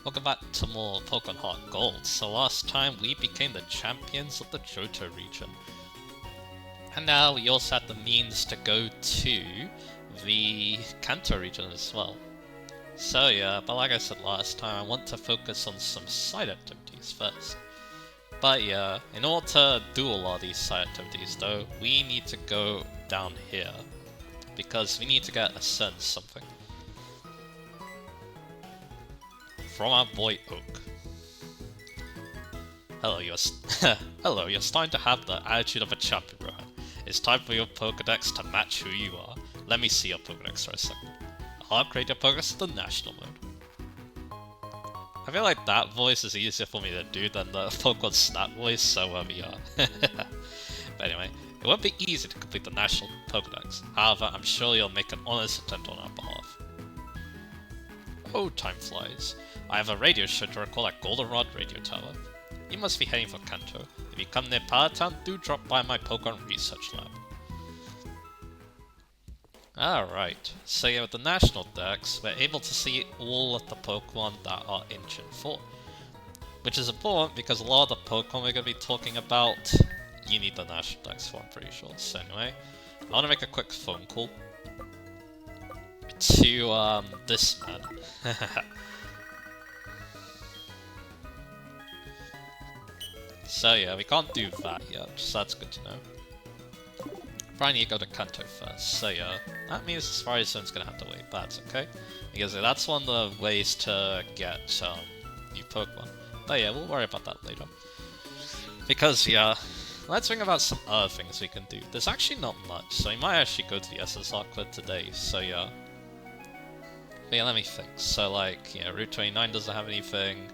Welcome back to more Pokemon Heart Gold. So last time we became the champions of the Johto region. And now we also have the means to go to the Kanto region as well. So yeah, but like I said last time, I want to focus on some side activities first. But yeah, in order to do a lot of these side activities though, we need to go down here. Because we need to get a sense something. From our boy Oak. Hello, Hello, you're starting to have the attitude of a champion, Rohan. It's time for your Pokedex to match who you are. Let me see your Pokedex for a second. I'll upgrade your Pokedex to the National mode. I feel like that voice is easier for me to do than the Pokemon Snap voice, so yeah. But anyway, it won't be easy to complete the National Pokedex. However, I'm sure you'll make an honest attempt on our behalf. Oh, time flies. I have a radio show to record at Goldenrod Radio Tower. You must be heading for Kanto. If you come near Power Town, do drop by my Pokemon Research Lab. Alright, so yeah, with the National Dex, we're able to see all of the Pokemon that are in Gen 4. Which is important because a lot of the Pokemon we're going to be talking about, you need the National Dex for, I'm pretty sure. So anyway, I want to make a quick phone call to this man. So yeah, we can't do that yet, so that's good to know. Probably need to go to Kanto first, so yeah, that means as far as Zone's gonna have to wait, but that's okay. Because that's one of the ways to get new Pokemon. But yeah, we'll worry about that later. Because yeah, let's think about some other things we can do. There's actually not much, so we might actually go to the SSR Club today, so yeah. But yeah, let me think. So like, yeah, Route 29 doesn't have anything,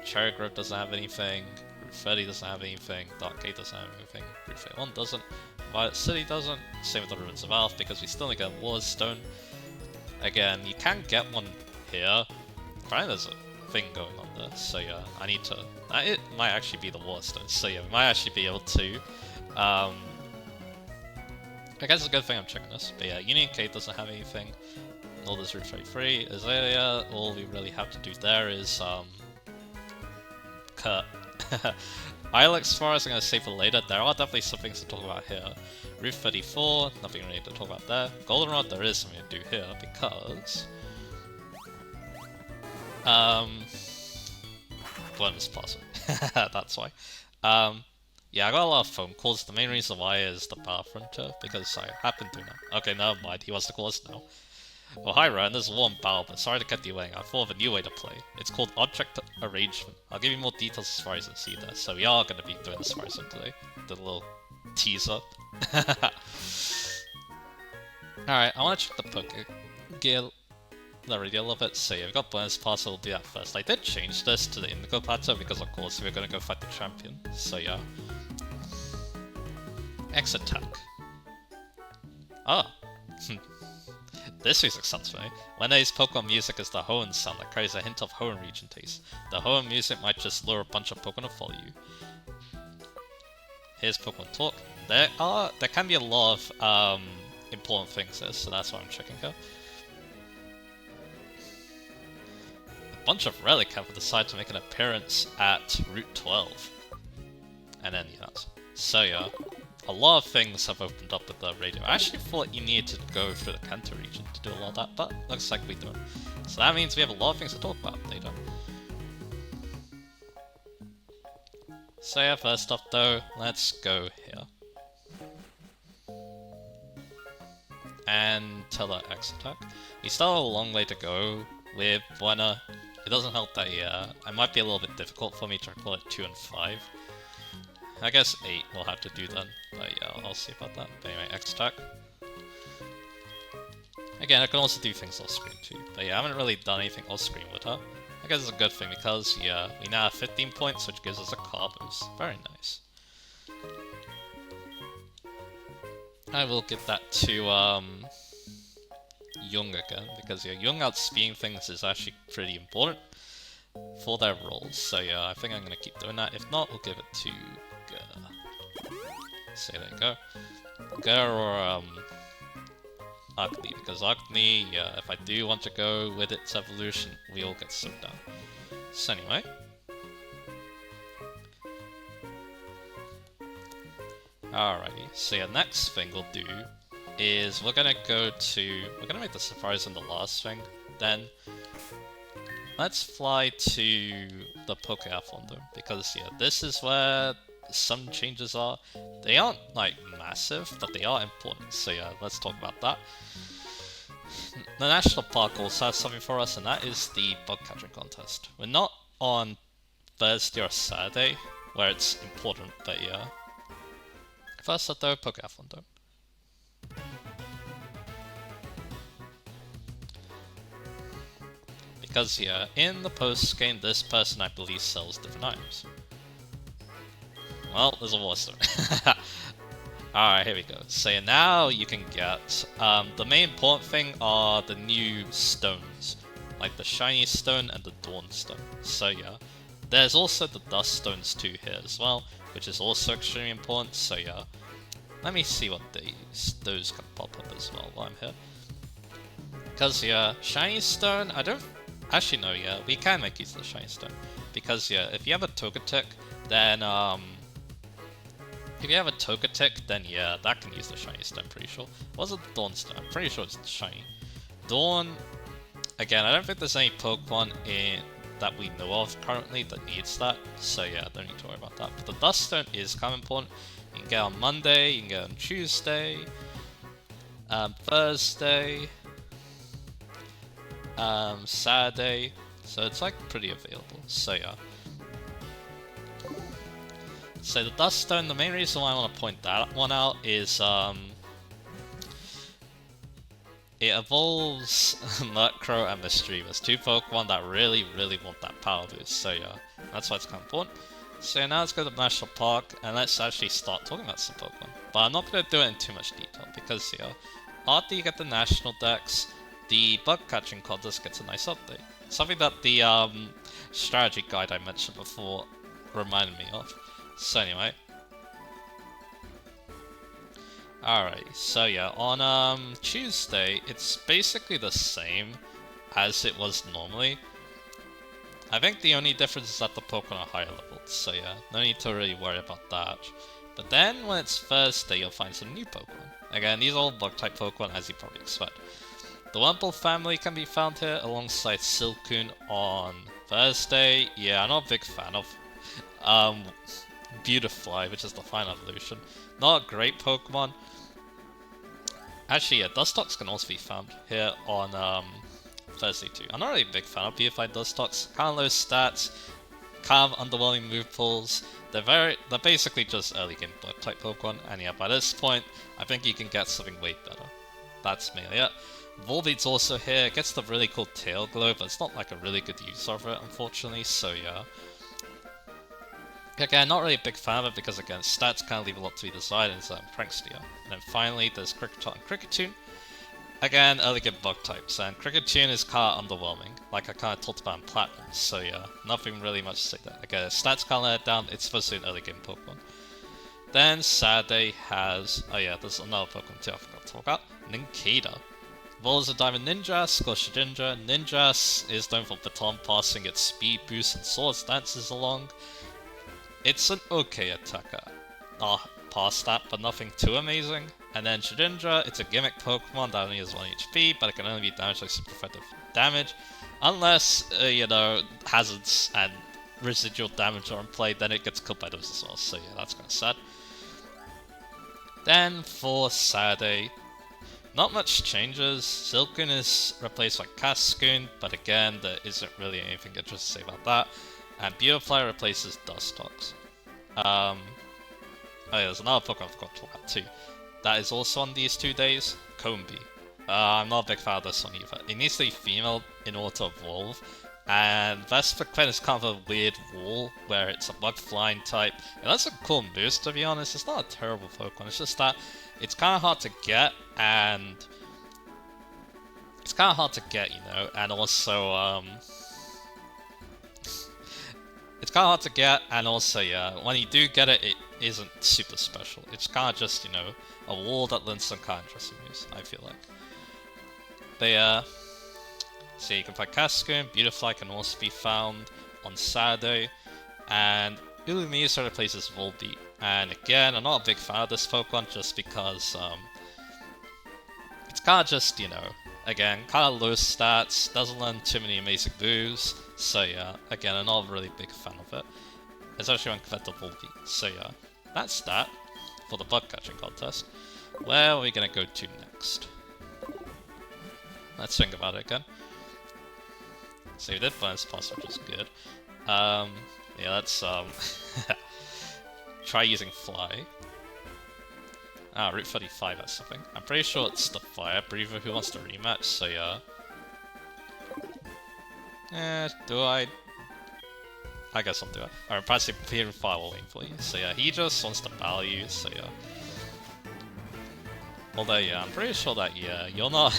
Cherry Grove doesn't have anything, Route 30 doesn't have anything, Dark Gate doesn't have anything, Route 31 doesn't, Violet City doesn't, same with the Ruins of Alph because we still need to get a War Stone. Again, you can get one here, apparently there's a thing going on there, so yeah, I need to, it might actually be the War Stone, so yeah, we might actually be able to, I guess it's a good thing I'm checking this, but yeah, Union Gate doesn't have anything, nor does Route 33, Azalea, all we really have to do there is, Kurt. Ilex Forest I'm going to save for later. There are definitely some things to talk about here. Route 34, nothing really to talk about there. Goldenrod, there is something to do here because... Bonus Plaza. That's why. Yeah, I got a lot of phone calls. The main reason why is the Battlefront tour, because I happen to know. Okay, never mind. He wants to call us now. Well, hi Ryan, this is Warm Battle, but sorry to keep you waiting. I thought of a new way to play. It's called Object Arrangement. I'll give you more details as far as I see there. So we are going to be doing this Horizon today. The little teaser. Alright, I want to check the Pokegear already a little bit. So yeah, we've got bonus pass, so we'll do that first. I did change this to the Indigo Plateau because of course we're going to go fight the champion. So yeah. X attack. Ah. This music sounds funny. Wendy's Pokemon music is the Hoenn sound that carries a hint of Hoenn region taste. The Hoenn music might just lure a bunch of Pokemon to follow you. Here's Pokemon Talk. There can be a lot of important things there, so that's why I'm checking here. A bunch of Relic have decided to make an appearance at Route 12. And then yeah, so yeah. A lot of things have opened up with the radio. I actually thought you needed to go through the Kanto region to do a lot of that, but looks like we don't. So that means we have a lot of things to talk about later. So yeah, first off though, let's go here. And Tele X attack. We still have a long way to go with Buena. It doesn't help that it might be a little bit difficult for me to record at 2 and 5. I guess 8 we'll have to do then, but yeah, I'll see about that. But anyway, X attack. Again, I can also do things off screen too, but yeah, I haven't really done anything off screen with her. I guess it's a good thing because, yeah, we now have 15 points, which gives us a car boost. Very nice. I will give that to, Young again, because yeah, Young outspeeding things is actually pretty important for their roles. So yeah, I think I'm gonna keep doing that. If not, we'll give it to so there you go. Gur or Agni, because Agni, yeah, if I do want to go with its evolution, we all get slowed down. So anyway. Alrighty, so yeah, next thing we'll do is we're gonna make the safaris in the last thing, then let's fly to the Pokémon Dome, because yeah, this is where some changes are. They aren't like massive, but they are important, so yeah, let's talk about that. The National Park also has something for us, and that is the bug catching contest. We're not on Thursday or Saturday, where it's important, but yeah. First at the Pokémon Dome. Because yeah, in the post game, this person I believe sells different items. Well, there's a war story. Alright, here we go. So now you can get, the main important thing are the new stones. Like the shiny stone and the dawn stone. So yeah, there's also the dust stones too here as well, which is also extremely important, so yeah. Let me see what those can pop up as well while I'm here. Because yeah, shiny stone, I don't... Actually no, yeah, we can make use of the shiny stone. Because yeah, if you have a Togetic, then yeah, that can use the shiny stone, pretty sure. Was it the Dawn stone? I'm pretty sure it's shiny. Dawn, again, I don't think there's any Pokemon that we know of currently that needs that, so yeah, don't need to worry about that. But the Dust Stone is kind of important. You can get on Monday, you can get on Tuesday, Thursday, Saturday, so it's like pretty available, so yeah. So the Dust Stone, the main reason why I want to point that one out is it evolves Murkrow and Mischievous, two Pokemon that really want that power boost, so yeah, that's why it's kind of important. So now let's go to the National Park and let's actually start talking about some Pokemon. But I'm not going to do it in too much detail because yeah, after you get the National Dex, the bug catching contest gets a nice update. Something that the strategy guide I mentioned before reminded me of. So anyway. Alright, so yeah, on Tuesday, it's basically the same as it was normally. I think the only difference is that the Pokemon are higher leveled, so yeah, no need to really worry about that. But then when it's Thursday, you'll find some new Pokemon. Again, these are all bug-type Pokemon, as you probably expect. The Wurmple family can be found here alongside Silcoon on Thursday. Yeah, I'm not a big fan of Beautifly, which is the final evolution. Not a great Pokemon. Actually, yeah, Dustox can also be found here on Thursday too. I'm not really a big fan of Beautifly Dustox. Kind of low stats, kind of underwhelming move pulls. They're basically just early game bug type Pokemon, and yeah, by this point, I think you can get something way better. That's mainly it. Volbeat's also here, it gets the really cool tail glow, but it's not like a really good use of it, unfortunately, so yeah. Again, not really a big fan of it because again, stats kind of leave a lot to be desired in Prankster. And then finally, there's Kricketot and Kricketune. Again, early game bug types, and Kricketune is kind of underwhelming, like I kind of talked about in Platinum, so yeah, nothing really much to say there. Again, stats kind of let it down, it's supposed to be an early game Pokemon. Then Saturday has, oh yeah, there's another Pokemon too I forgot to talk about, Nincada. Evolves a Diamond Ninja, Squash Ninja. Ninja is known for baton passing, its speed boost and swords dances along. It's an okay attacker. Past that, but nothing too amazing. And then Shedinja, it's a gimmick Pokemon that only has 1 HP, but it can only be damaged by super effective damage. Unless, you know, hazards and residual damage are in play, then it gets killed by those as well. So yeah, that's kind of sad. Then for Saturday, not much changes. Silcoon is replaced by Cascoon, but again, there isn't really anything interesting to say about that. And Beautifly replaces Dustox. Oh yeah, there's another Pokemon I forgot to talk about too. That is also on these 2 days, Combee. I'm not a big fan of this one either. It needs to be female in order to evolve. And Vespiquen is kind of a weird wall, where it's a bug flying type. And that's a cool boost, to be honest. It's not a terrible Pokemon, it's just that it's kind of hard to get, and... It's kind of hard to get, you know, and also, it's kind of hard to get, and also, yeah, when you do get it, it isn't super special. It's kind of just, you know, a wall that learns some kind of interesting moves, I feel like. But yeah, so you can find Cascoon, Beautifly can also be found on Saturday, and Illumise replaces Volbeat. And again, I'm not a big fan of this Pokemon just because it's kind of just, you know, again, kind of low stats, doesn't learn too many amazing moves, so yeah, again, I'm not a really big fan of it, especially when compared to Volbeat. So yeah, that's that for the bug catching contest. Where are we gonna go to next? Let's think about it again. So we did bonus pass, which is good. Yeah, let's try using Fly. Ah, Route 35 has something. I'm pretty sure it's the Fire Breather who wants to rematch, so yeah. Do I? I guess I'll do it. Alright, pressing Clear Fire will wait for you. So yeah, he just wants to battle you, so yeah. Although yeah, I'm pretty sure that yeah, you're not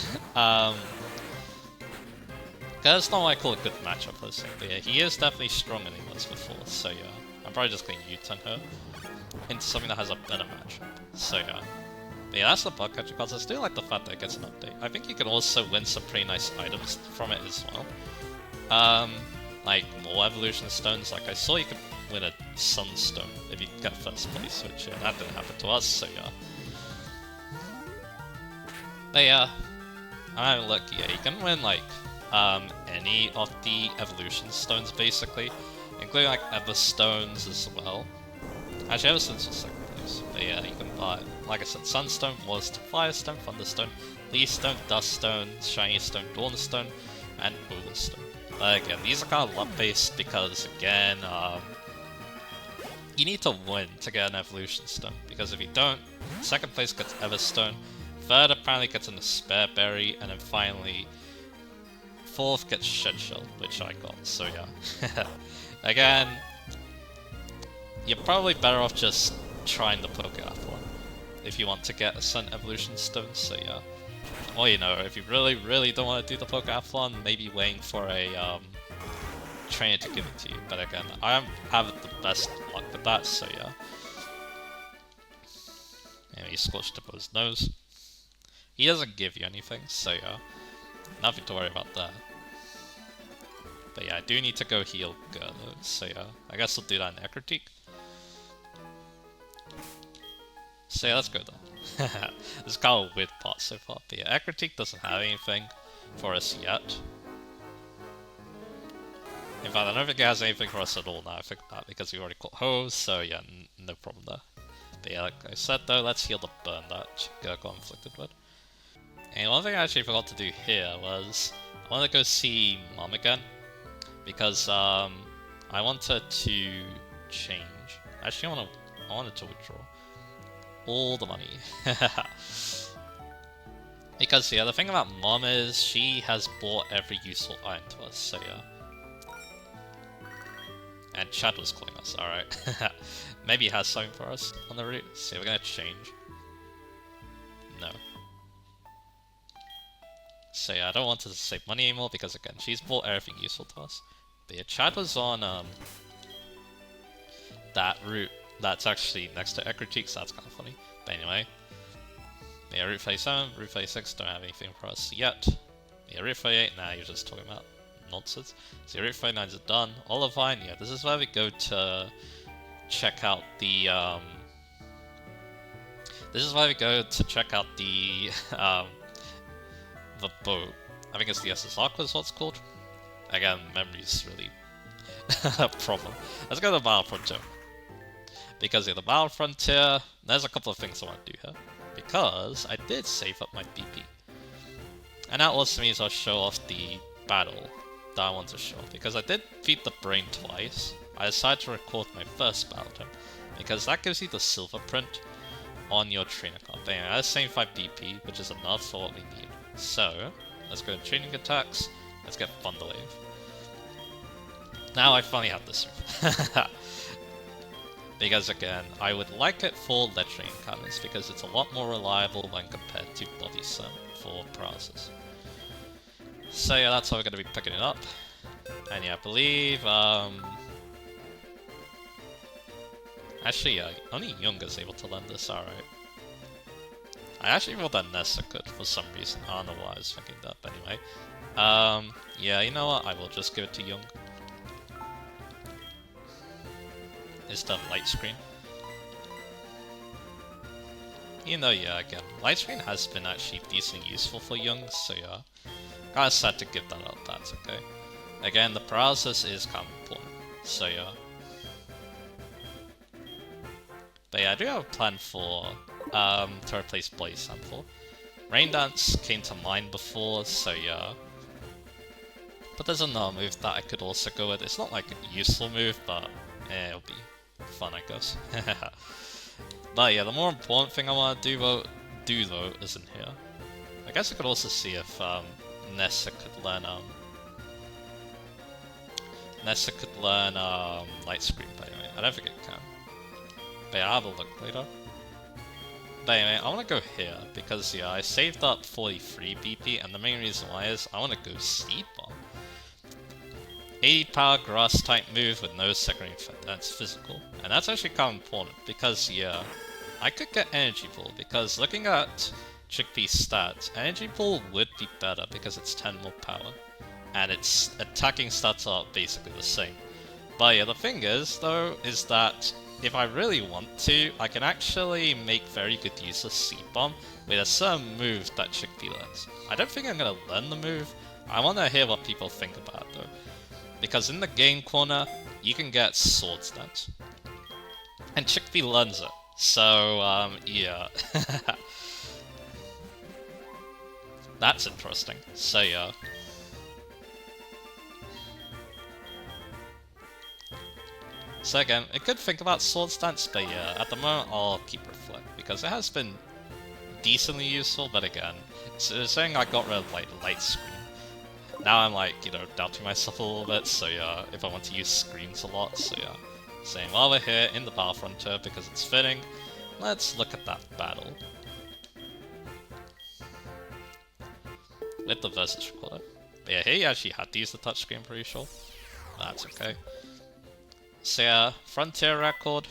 that's not what I call a good matchup for this thing, but yeah, he is definitely stronger than he was before, so yeah. I'm probably just going to U-turn her into something that has a better matchup. So yeah. But yeah, that's the bug catcher cards. I still like the fact that it gets an update. I think you can also win some pretty nice items from it as well. Like more evolution stones. Like I saw you could win a sunstone if you get first place, which yeah, that didn't happen to us, so yeah. But yeah, I'm having a look, yeah, you can win like any of the evolution stones basically, including like Everstones as well. Actually, Everstones was second place, but yeah, you can buy, like I said, Sunstone, Waterstone, Firestone, Thunderstone, Leafstone, Duststone, Shiny Stone, Dawnstone, and Boulderstone. But again, these are kind of luck based because again, you need to win to get an evolution stone, because if you don't, second place gets Everstone, third apparently gets an Spare Berry, and then finally fourth gets Shedshell, which I got, so yeah. Again, you're probably better off just trying the Pokeathlon if you want to get a Sun Evolution Stone, so yeah. Or you know, if you really don't want to do the Pokeathlon, maybe waiting for a trainer to give it to you, but again, I don't have the best luck with that, so yeah. Anyway, he scorched up his nose. He doesn't give you anything, so yeah. Nothing to worry about there. But yeah, I do need to go heal Gerlo, so yeah. I guess I'll do that in Ecruteak. So yeah, let's go then. This is kind of a weird part so far, but yeah, Ecruteak doesn't have anything for us yet. In fact, I don't think it has anything for us at all now, I think that, because we already caught Hose, so yeah, no problem there. But yeah, like I said though, let's heal the burn that Gerlo got inflicted with. And one thing I actually forgot to do here was, I want to go see Mom again, because I wanted to change. Actually, I wanted to withdraw all the money. Because yeah, the thing about Mom is she has bought every useful item to us, so yeah. And Chad was calling us, alright. Maybe he has something for us on the route. So we're gonna change. No. So yeah, I don't want to save money anymore because again, she's bought everything useful to us. But yeah, Chad was on that route that's actually next to Ecruteak, so that's kind of funny. But anyway, yeah, Route 37, Route 36 don't have anything for us yet. Yeah, Route 38, nah, you're just talking about nonsense. So yeah, Route 39's are done. Olivine, yeah, this is where we go to check out the this is where we go to check out the the boat. I think it's the SS Aqua is what it's called. Again, memory's really a problem. Let's go to the Battle Frontier. Because yeah, the Battle Frontier, there's a couple of things I want to do here. Because I did save up my BP. And that also means I'll show off the battle that I want to show. Because I did beat the brain twice. I decided to record my first battle time. Because that gives you the silver print on your trainer card. But anyway, that's 75 BP, which is enough for what we need. So, let's go to training attacks. Let's get Thunder Wave. Now I finally have this move. Because again, I would like it for Legendary Encounters because it's a lot more reliable when compared to Body Slam for paralysis. So yeah, that's how we're going to be picking it up. And yeah, I believe, actually yeah, only Young is able to lend this, alright. I actually thought that Nessa could for some reason, I don't know why I was thinking that, but anyway. Yeah, you know what, I will just give it to Young. instead of Light Screen. You know, yeah, again, Light Screen has been actually decently useful for young, so yeah. Kinda sad to give that up, that's okay. Again, the paralysis is kind of important, so yeah. But yeah, I do have a plan for to replace Blaze Sample. Rain Dance came to mind before, so yeah. But there's another move that I could also go with. It's not like a useful move, but it'll be fun, I guess. But yeah, the more important thing I want to do though isn't here. I guess I could also see if Nessa could learn Light Screen, but anyway, I don't think it can. But yeah, I'll have a look later. But anyway, I want to go here, because yeah, I saved up 43 BP, and the main reason why is I want to go Sleep Bomb. 80 power grass type move with no secondary effect, that's physical. And that's actually kind of important, because yeah, I could get Energy Ball, because looking at Chickpea's stats, Energy Ball would be better because it's 10 more power. And its attacking stats are basically the same. But yeah, the thing is, though, is that if I really want to, I can actually make very good use of Sleep Bomb with a certain move that Chickpea learns. I don't think I'm going to learn the move. I want to hear what people think about it, though. Because in the game corner, you can get Sword Stance. And Chickpea learns it. So, yeah. That's interesting. So, yeah. So again, I could think about Sword Stance, but yeah, at the moment I'll keep Reflect, because it has been decently useful, but again, saying I got rid of like Light Screen. Now I'm like, you know, doubting myself a little bit, so yeah, if I want to use screens a lot, so yeah. Saying while we're here in the Battle Frontier, because it's fitting, let's look at that battle. With the Versus Recorder. But yeah, here you actually had to use the touchscreen, pretty sure. That's okay. So yeah, Frontier record.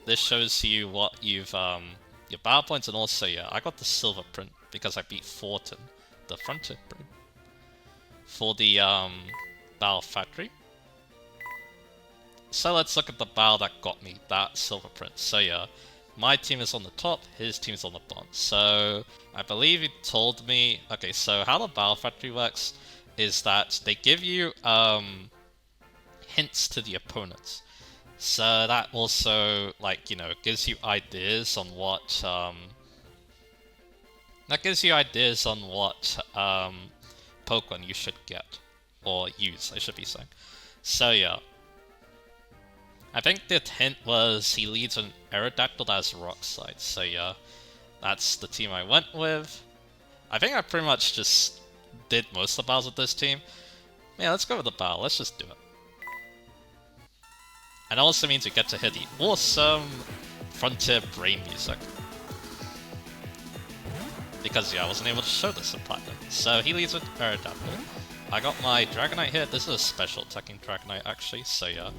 This shows you what you've your battle points, and also yeah, I got the silver print because I beat Fortin, the Frontier print, for the Battle Factory. So let's look at the battle that got me that silver print. So yeah, my team is on the top, his team is on the bottom. So I believe he told me. Okay, so how the Battle Factory works is that they give you hints to the opponents. So that also, like, you know, gives you ideas on what Pokemon you should get or use, I should be saying. So yeah, I think the hint was he leads an Aerodactyl that has Rock Slide. So yeah, that's the team I went with. I think I pretty much just did most of the battles with this team. Yeah, let's go with the battle. Let's just do it. And it also means we get to hear the awesome Frontier Brain music. Because, yeah, I wasn't able to show this in Platinum. So he leads with Aerodactyl. I got my Dragonite here. This is a special attacking Dragonite, actually, so yeah.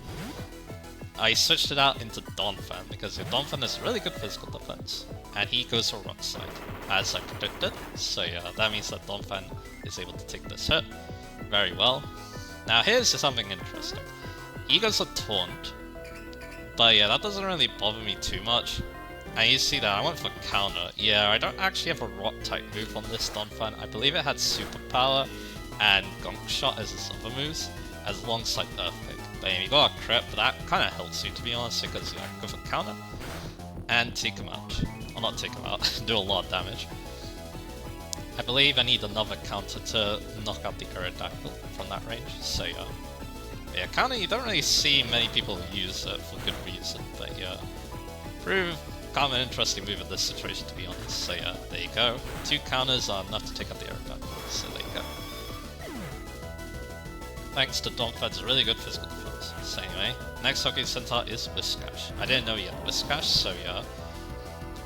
I switched it out into Donphan, because Donphan has really good physical defense. And he goes for Rock Slide, as I predicted. So yeah, that means that Donphan is able to take this hit very well. Now here's something interesting. He goes for Taunt. But yeah, that doesn't really bother me too much. And you see that I went for Counter. Yeah, I don't actually have a Rock type move on this Donphan. I believe it had Super Power and Gonk Shot as its other moves, as alongside Earthquake. But yeah, you got a crit, but that kind of helps you, to be honest, because yeah, I can go for Counter and take him out. Well, not take him out, do a lot of damage. I believe I need another counter to knock out the Aerodactyl from that range, so yeah. Yeah, counter, you don't really see many people use it for good reason, but yeah. Prove kind of an interesting move in this situation, to be honest. So yeah, there you go. 2 counters are enough to take out the Aerodactyl, so there you go. Thanks to Donphan's really good physical defense. So anyway, next Hockey Centaur is Whiscash. I didn't know yet Whiscash, so yeah.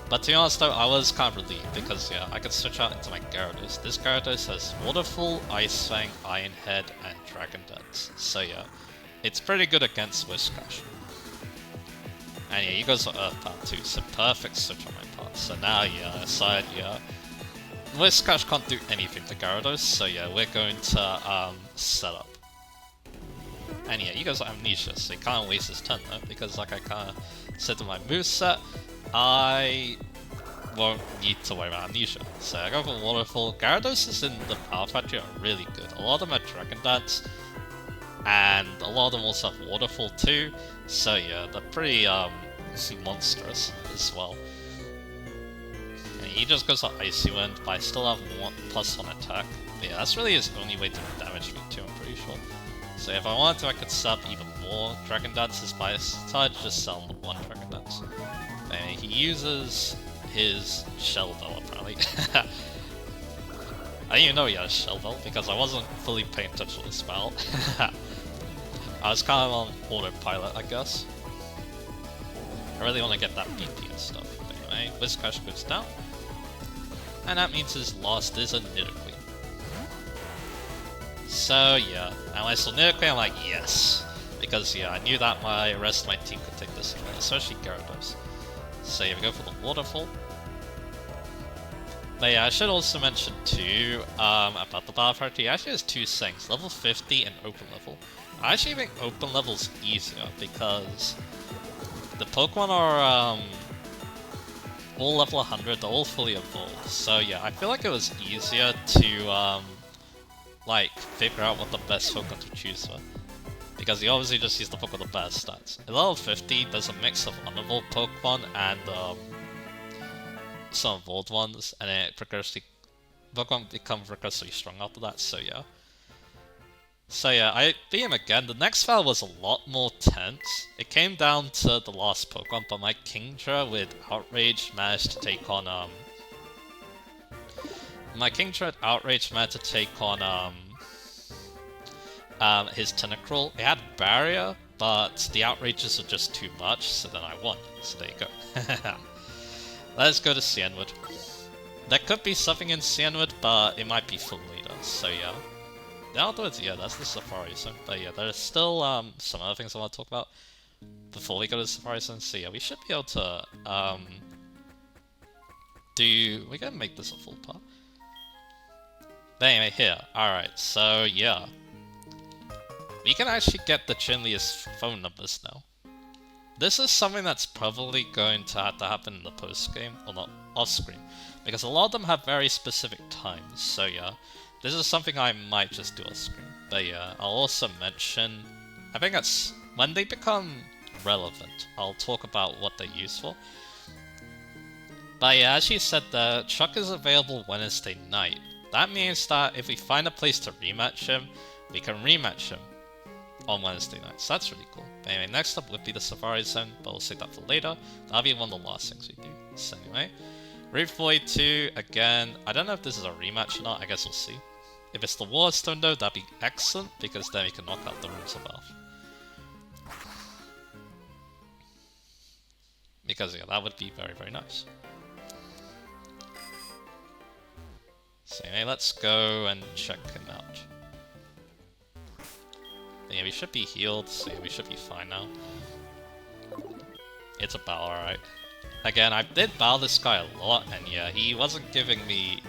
But to be honest though, I was kind of relieved because yeah, I could switch out into my Gyarados. This Gyarados has Waterfall, Ice Fang, Iron Head, and Dragon Dance. So yeah, it's pretty good against Whiscash. And yeah, he goes for Earth Power too, so perfect switch on my part. So now yeah, aside yeah, Whiscash can't do anything to Gyarados, so yeah, we're going to set up. And yeah, he goes Amnesia, so he can't waste his turn though, because like I kinda said to my moveset, I won't need to worry about Amnesia. So I go for Waterfall. Gyarados in the Power Factory are really good. A lot of them are Dragon Dance, and a lot of them also have Waterfall too. So yeah, they're pretty monstrous as well. And he just goes for Icy Wind, but I still have +1 attack. But yeah, that's really his only way to damage me too, I'm pretty sure. So if I wanted to, I could set up even more Dragon Dances, but I decided to just sell one Dragon Dance. And he uses his Shell Bell, apparently. I didn't even know he had a Shell Bell, because I wasn't fully paying attention to the spell. I was kind of on autopilot, I guess. I really want to get that BP and stuff. But anyway, Whiz Crash goes down. And that means his last is a Nidoqueen. So yeah, and when I saw Nidoqueen, I'm like, yes! Because yeah, I knew that the rest of my team could take this turn, especially Gyarados. So yeah, we go for the Waterfall. But yeah, I should also mention too, about the Battle Factory, it actually has two things, level 50 and open level. I actually think open level's easier, because the Pokemon are all level 100, they're all fully evolved. So yeah, I feel like it was easier to like, figure out what the best Pokemon to choose for. Because you obviously just use the Pokemon with the best stats. At level 50, there's a mix of unevolved Pokemon and some evolved ones, and then Pokemon become recursively strong after that, so yeah. So yeah, I beat him again. The next battle was a lot more tense. It came down to the last Pokemon, but my Kingdra with Outrage managed to take on his Tentacruel. It had Barrier, but the Outrages were just too much, so then I won. So there you go. Let's go to Cianwood. There could be something in Cianwood, but it might be full later, so yeah. Afterwards, yeah, that's the Safari Zone. But yeah, there's still some other things I want to talk about before we go to the Safari Zone. So yeah, we should be able to we're gonna make this a full part. But anyway, here. Alright, so yeah. We can actually get the Chinlia's phone numbers now. This is something that's probably going to have to happen in the post-game, or not off-screen, because a lot of them have very specific times, so yeah. This is something I might just do off-screen. But yeah, I'll also mention, I think that's, when they become relevant, I'll talk about what they're used for. But yeah, as you said, the Chuck is available Wednesday night. That means that if we find a place to rematch him, we can rematch him on Wednesday night, so that's really cool. But anyway, next up would be the Safari Zone, but we'll save that for later. That'll be one of the last things we do. So anyway, Route 42, again, I don't know if this is a rematch or not, I guess we'll see. If it's the Waterstone though, that'd be excellent, because then we can knock out the rooms above. Because yeah, that would be very, very nice. So anyway, let's go and check him out. Yeah, we should be healed, so yeah, we should be fine now. It's a battle, alright. Again, I did battle this guy a lot, and yeah, he wasn't giving me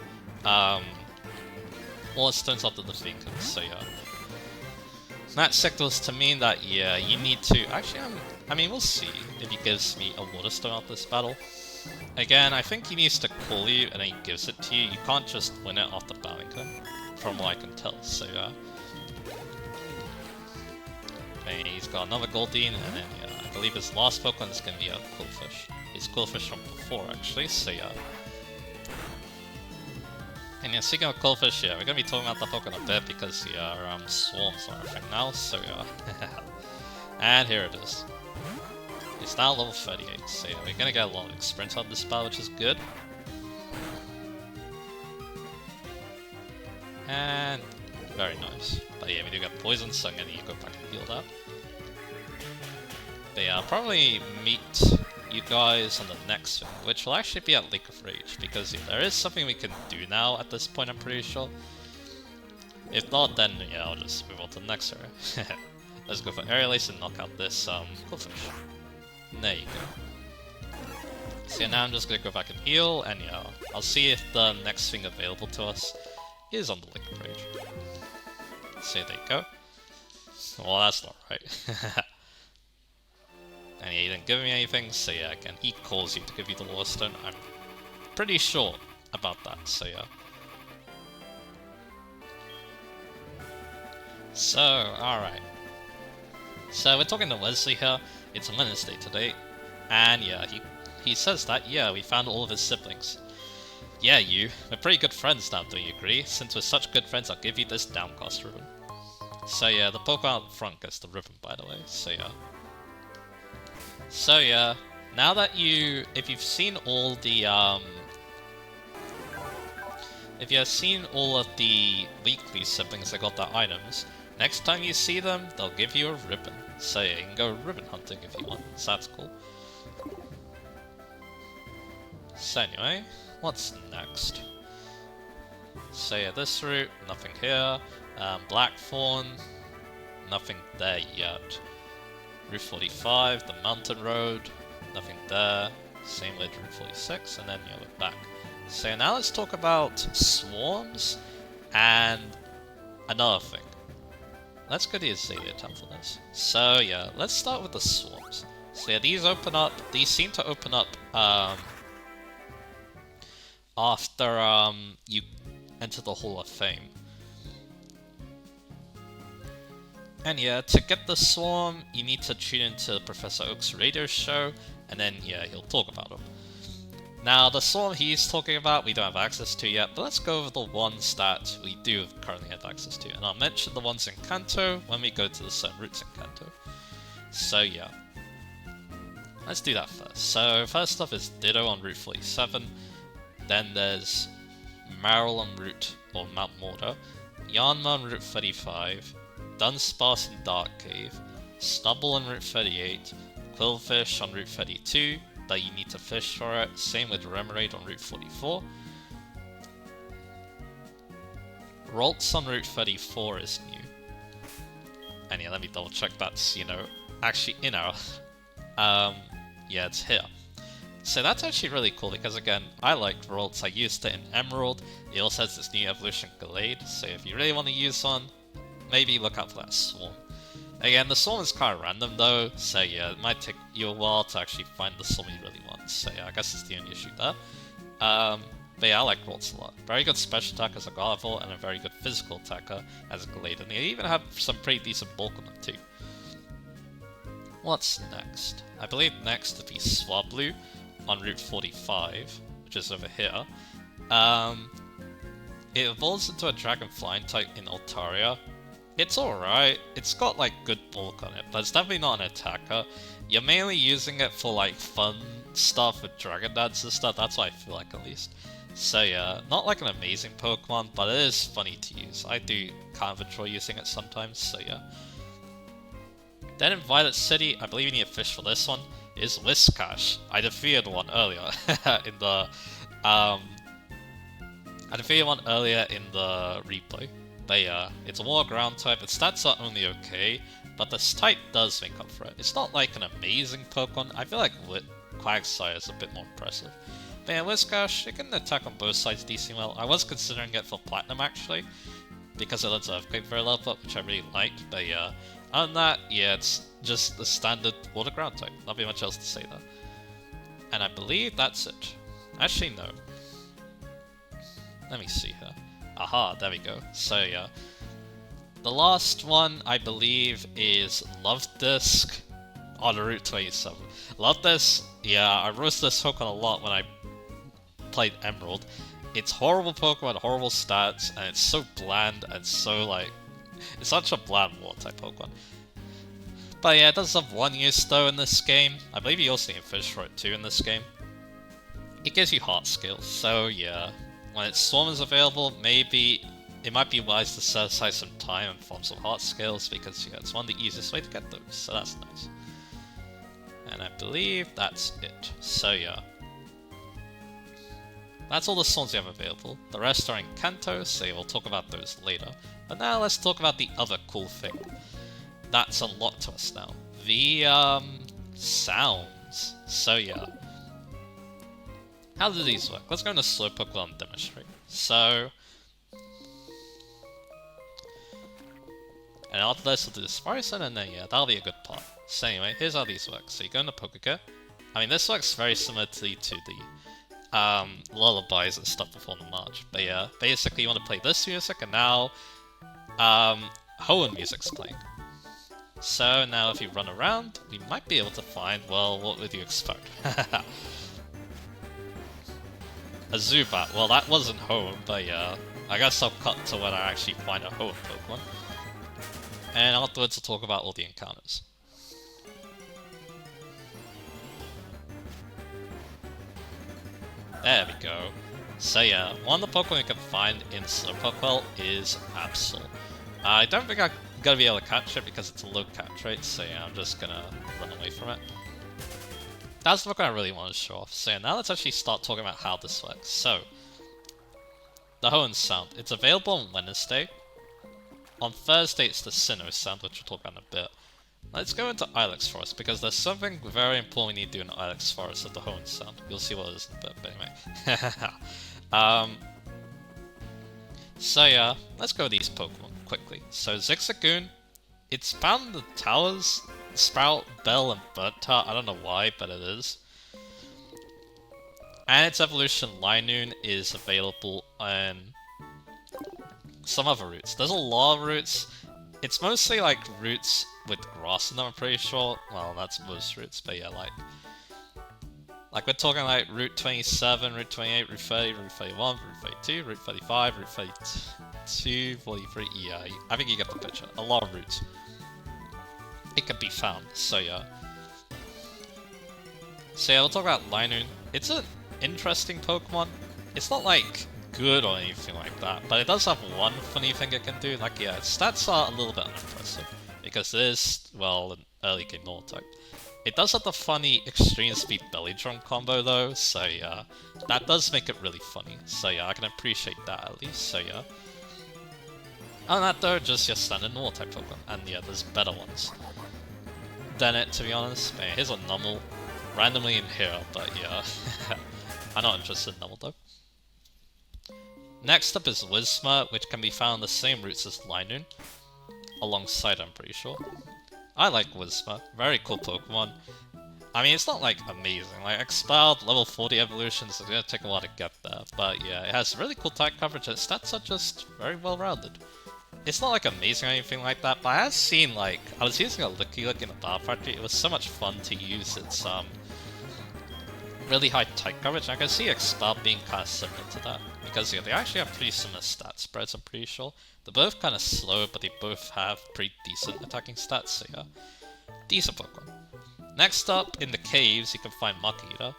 Waterstones after defeating him, so yeah. That signals to mean that, yeah, you need to... Actually, I mean, we'll see if he gives me a Waterstone after this battle. Again, I think he needs to call you, and then he gives it to you. You can't just win it after battling him, from what I can tell, so yeah. Okay, he's got another Goldeen, and then yeah, I believe his last Pokemon is going to be a Quillfish. His Quillfish from before, actually, so yeah. And yeah, speaking of Quillfish, yeah, we're going to be talking about the Pokemon a bit, because yeah, Swarms are a thing now, so yeah. And here it is. It's now level 38, so yeah, we're going to get a lot of experience out of this battle, which is good. And very nice. But yeah, we do get poison, so I'm gonna need to go back and heal that. But yeah, I'll probably meet you guys on the next thing, which will actually be at Lake of Rage, because yeah, there is something we can do now at this point, I'm pretty sure. If not, then yeah, I'll just move on to the next area. Let's go for Aerial Ace and knock out this Quillfish. There you go. So yeah, now I'm just gonna go back and heal, and yeah, I'll see if the next thing available to us is on the Lake of Rage. So there you go. Well, that's not right. And he didn't give me anything, so yeah, again, he calls you to give you the Water Stone. I'm pretty sure about that, so yeah. So, alright. So, we're talking to Wesley here. It's Wednesday today. And yeah, he says that, yeah, we found all of his siblings. Yeah, we're pretty good friends now, don't you agree? Since we're such good friends, I'll give you this Downcast ribbon. So yeah, the Pokemon out front gets the ribbon, by the way, so yeah. So yeah, now that if you've seen all the, if you've seen all of the weekly siblings that got their items, next time you see them, they'll give you a ribbon. So yeah, you can go ribbon hunting if you want, so that's cool. So anyway, what's next? So yeah, this route, nothing here. Blackthorn, nothing there yet. Route 45, the mountain road, nothing there. Same with Route 46, and then yeah, we're back. So now let's talk about swarms and another thing. Let's go to the Azalea Temple this. So yeah, let's start with the swarms. So yeah, these seem to open up after you enter the Hall of Fame. And yeah, to get the swarm, you need to tune into Professor Oak's radio show, and then yeah, he'll talk about them. Now, the swarm he's talking about, we don't have access to yet, but let's go over the ones that we do currently have access to. And I'll mention the ones in Kanto when we go to the certain routes in Kanto. So yeah, let's do that first. So first off is Ditto on Route 47, then there's Marill on Route, or Mount Mortar, Yanma on Route 35, Dunsparce and Dark Cave, Snubble on Route 38, Quillfish on Route 32, that you need to fish for it, same with Remoraid on Route 44. Ralts on Route 34 is new. And yeah, let me double check that's, actually in our... yeah, it's here. So that's actually really cool because again, I like Ralts, I used it in Emerald, it also has this new evolution Glade, so if you really want to use one, maybe look out for that Swarm. Again, the Swarm is kind of random though, so yeah, it might take you a while to actually find the Swarm you really want, so yeah, I guess it's the only issue there. But yeah, I like Ralts a lot. Very good special attack as a Gardevoir, and a very good physical attacker as a Glade, and they even have some pretty decent bulk on them too. What's next? I believe next to be Swablu on Route 45, which is over here. It evolves into a Dragon Flying type in Altaria. It's alright, it's got like good bulk on it, but it's definitely not an attacker. You're mainly using it for like fun stuff with Dragon Dance and stuff, that's what I feel like at least. So yeah, not like an amazing Pokemon, but it is funny to use. I do kind of enjoy using it sometimes, so yeah. Then in Violet City, I believe you need a fish for this one, is Whiscash. I defeated one earlier in the replay. But yeah, it's a Water Ground type, its stats are only okay, but this type does make up for it. It's not like an amazing Pokemon, I feel like Quagsire is a bit more impressive. But yeah, Whiscash, it can attack on both sides decently well. I was considering it for Platinum actually, because it lets Earthquake very level up, which I really liked, but yeah. Other than that, yeah, it's just the standard Water Ground type, nothing much else to say there. And I believe that's it. Actually, no. Let me see here. Aha, there we go. So yeah. The last one, I believe, is Love Disc on Route 27. Love Disc, yeah, I roast this Pokemon a lot when I played Emerald. It's horrible Pokemon, horrible stats, and it's so bland and so like... It's such a bland water type Pokemon. But yeah, it does have one use though in this game. I believe you also need fish for it too in this game. It gives you heart skills, so yeah. When its Swarm is available, maybe it might be wise to set aside some time and farm some heart skills because yeah, it's one of the easiest way to get those, so that's nice. And I believe that's it. So yeah. That's all the Swarms we have available. The rest are in Kanto, so we'll talk about those later. But now let's talk about the other cool thing. That's a lot to us now. The sounds. So yeah. How do these work? Let's go into Slowpoke and demonstrate. So, And after this, we'll do the Safari Zone, and then yeah, that'll be a good part. So anyway, here's how these work. So you go into Pokémon. I mean, this works very similarly to the lullabies and stuff before the march. But yeah, basically you want to play this music, and now Hoenn music's playing. So now if you run around, we might be able to find, well, what would you expect? A Zubat. Well, that wasn't Hoenn, but yeah, I guess I'll cut to when I actually find a Hoenn Pokemon. And afterwards we'll talk about all the encounters. There we go. So yeah, one of the Pokemon you can find in Slowpoke is Absol. I don't think I'm gonna be able to catch it because it's a low catch rate, so yeah, I'm just gonna run away from it. That's the Pokemon I really want to show off. So yeah, now let's actually start talking about how this works. So, the Hoenn sound. It's available on Wednesday. On Thursday it's the Sinnoh sound, which we'll talk about in a bit. Let's go into Ilex Forest, because there's something very important we need to do in Ilex Forest with the Hoenn sound. You'll see what it is in a bit, but anyway. So yeah, let's go with these Pokemon quickly. So Zigzagoon, it's found in the towers, Sprout, Bell, and Birdtart. I don't know why, but it is. And its evolution, Linoon, is available on some other routes. There's a lot of routes. It's mostly like routes with grass in them, I'm pretty sure. Well, that's most routes, but yeah, like we're talking like Route 27, Route 28, Route 30, Route 31, Route 32, Route 35, Route 32, 43, yeah, I think you get the picture. A lot of routes. It can be found, so yeah. So yeah, we'll talk about Linoon. It's an interesting Pokemon. It's not like good or anything like that, but it does have one funny thing it can do. Like yeah, its stats are a little bit unimpressive, because it is, well, an early game normal type. It does have the funny extreme speed belly drum combo though, so yeah, that does make it really funny. So yeah, I can appreciate that at least, so yeah. Other than that though, just your standard normal type Pokemon, and yeah, there's better ones than it, to be honest. Man, here's a Numel, randomly in here, but yeah, I'm not interested in Numel though. Next up is Whismur, which can be found on the same routes as Linoon, alongside I'm pretty sure. I like Whismur, very cool Pokemon. I mean, it's not like amazing, like Expelled, level 40 evolutions, it's gonna take a while to get there, but yeah, it has really cool type coverage and its stats are just very well rounded. It's not like amazing or anything like that, but I have seen like, I was using a Licky Lick in the Battle Factory, it was so much fun to use its really high type coverage, and I can see Expelled being kind of similar to that. Because yeah, they actually have pretty similar stat spreads, I'm pretty sure. They're both kind of slow, but they both have pretty decent attacking stats, so yeah. Decent Pokemon. Next up, in the caves, you can find Mach-Eater.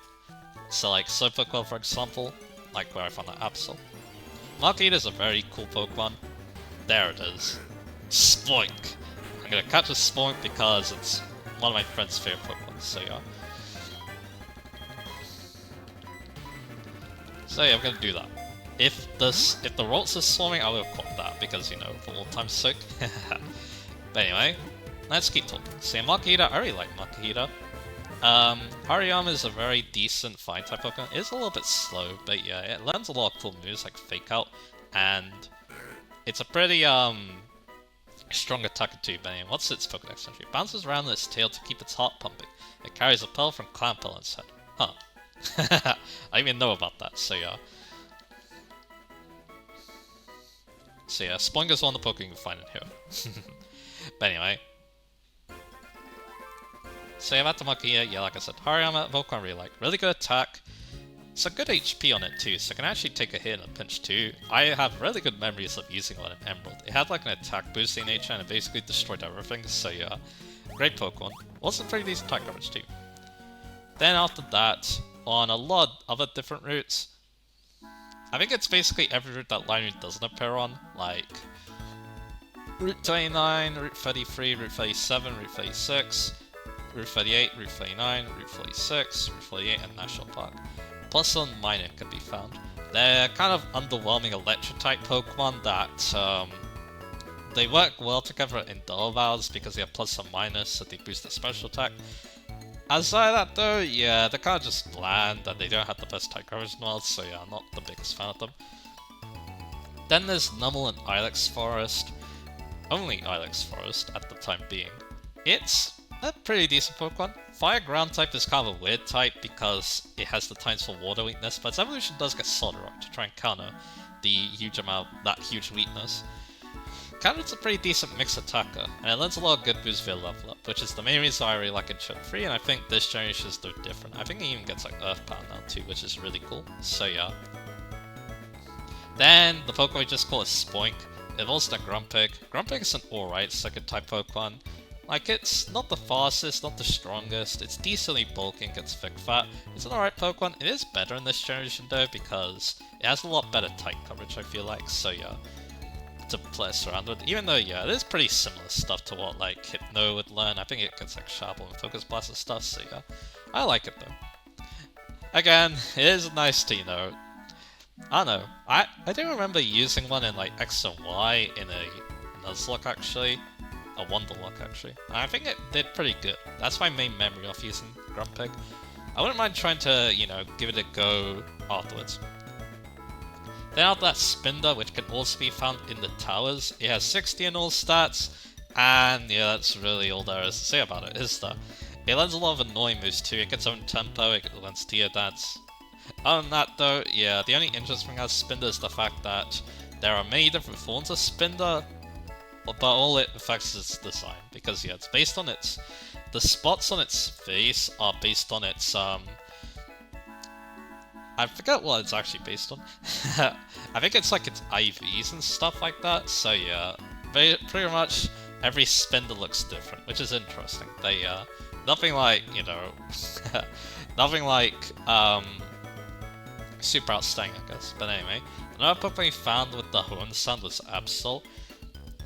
So like Slowpoke, for example, like where I found that Absol. Mach-Eater is a very cool Pokemon. There it is. Spoink! I'm gonna catch a Spoink because it's one of my friend's favorite Pokemon, so yeah. So yeah, I'm gonna do that. If the Ralts is swarming, I will caught that, because, you know, for all time's sake. But anyway, let's keep talking. So Mach-Eater, I really like Mach-Eater. Hariyama is a very decent fine type Pokemon. It is a little bit slow, but yeah, it learns a lot of cool moves like Fake Out, and it's a pretty strong attacker too. But anyway, what's its Pokédex entry? It bounces around its tail to keep its heart pumping. It carries a pearl from Clamperl on its head. Huh. I didn't even know about that, so yeah. So yeah, Spoink is one of the Pokemon you can find in here. But anyway. So yeah, back to Mach-Eater, yeah, like I said, Hariyama, Pokemon I really like. Really good attack. It's a good HP on it too, so it can actually take a hit in a pinch too. I have really good memories of using it in Emerald. It had like an attack boosting nature and it basically destroyed everything, so yeah. Great Pokemon. Also pretty decent attack coverage too. Then after that, on a lot of other different routes, I think it's basically every route that Linoon doesn't appear on, like Route 29, Route 33, Route 37, Route 36, Route 38, Route 39, Route 46, Route 48, and National Park. Plus on Minot can be found. They're kind of underwhelming Electric-type Pokemon that, they work well together in Dull Battles because they have plus and minus, so they boost their special attack. Aside of that though, yeah, they're kind of just bland and they don't have the best type coverage in the world, so yeah, I'm not the biggest fan of them. Then there's Numel and Ilex Forest. only Ilex Forest at the time being. It's a pretty decent Pokemon. Fire Ground type is kind of a weird type because it has the Times for Water weakness, but its evolution does get Solid Rock to try and counter that huge weakness. Kanto's a pretty decent mixed attacker, and it learns a lot of good moves via level up, which is the main reason I really like it in Gen 3, and I think this generation is no different. I think it even gets like Earth Power now too, which is really cool. So yeah. Then the Pokemon we just call it Spoink. It evolves to Grumpig. Grumpig is an alright second type Pokemon. Like, it's not the fastest, not the strongest, it's decently bulky and gets thick fat. It's an alright Pokemon. It is better in this generation though, because it has a lot better type coverage, I feel like, so yeah. To play around with, even though, yeah, it is pretty similar stuff to what, like, Hypno would learn. I think it gets, like, Sharple and Focus Blast and stuff, so yeah. I like it though. Again, it is nice to, you know, I don't know. I do remember using one in, like, X and Y in a Nuzlocke, actually. A Wonderlock, actually. And I think it did pretty good. That's my main memory of using Grumpig. I wouldn't mind trying to, you know, give it a go afterwards. Then out that Spinder, which can also be found in the towers. It has 60 in all stats, and yeah, that's really all there is to say about it, is there? It learns a lot of annoying moves too. It gets own tempo, it learns Tear Dance. Other than that though, yeah, the only interesting thing about Spinder is the fact that there are many different forms of Spinder, but all it affects is its design, because yeah, it's based on its... The spots on its face are based on its, I forget what it's actually based on. I think it's like its IVs and stuff like that, so yeah. Pretty much every Spinder looks different, which is interesting. They, nothing like, you know, nothing like, super outstanding, I guess. But anyway, another Pokemon we found with the horn sound was Absol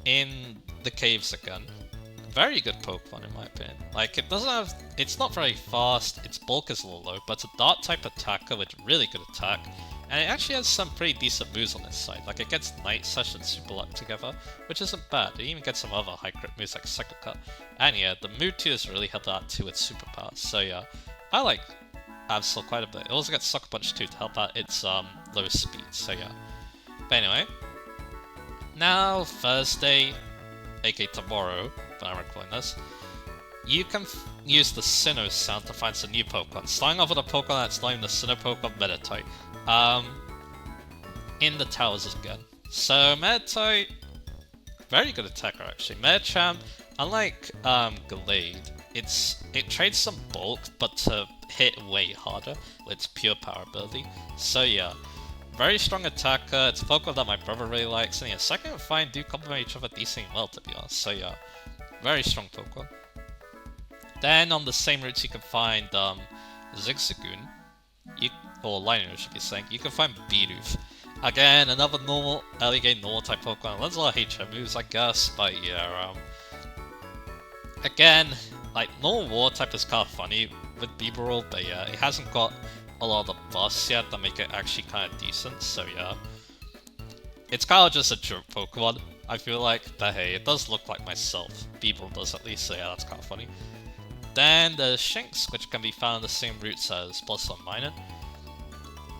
in the caves again. Very good Pokemon in my opinion. Like, it doesn't have... It's not very fast, its bulk is a little low, but it's a Dark type attacker with really good attack. And it actually has some pretty decent moves on its side. Like, it gets Night Slash and Super Luck together, which isn't bad. It even gets some other high crit moves like Second Cut. And yeah, the Mewtwo has really helped out too with superpowers. So yeah, I like Absol quite a bit. It also gets Sucker Punch too to help out its low speed, so yeah. But anyway, now Thursday, aka tomorrow, when I'm recording this, you can use the Sinnoh sound to find some new Pokemon. Starting off with a Pokemon that's not even the Sinnoh Pokemon, Meditite. In the towers again. So Meditite, very good attacker actually. Medicham, unlike Glade, it trades some bulk, but to hit way harder with its pure power ability. So yeah, very strong attacker. It's a Pokemon that my brother really likes, and yeah, Second and Fine do complement each other decently well, to be honest. So yeah, very strong Pokemon. Then on the same routes you can find Zigzagoon, or Liner, I should be saying. You can find Bidoof. Again, another normal, early game normal type Pokemon. Learns a lot of HM moves, I guess, but yeah, again, like, normal War type is kind of funny with Bibarel, but yeah, it hasn't got a lot of the buffs yet that make it actually kind of decent, so yeah. It's kind of just a joke Pokemon, I feel like, but hey, it does look like myself. Bibarel does at least, so yeah, that's kind of funny. Then there's Shinx, which can be found on the same routes as Blossom Minot.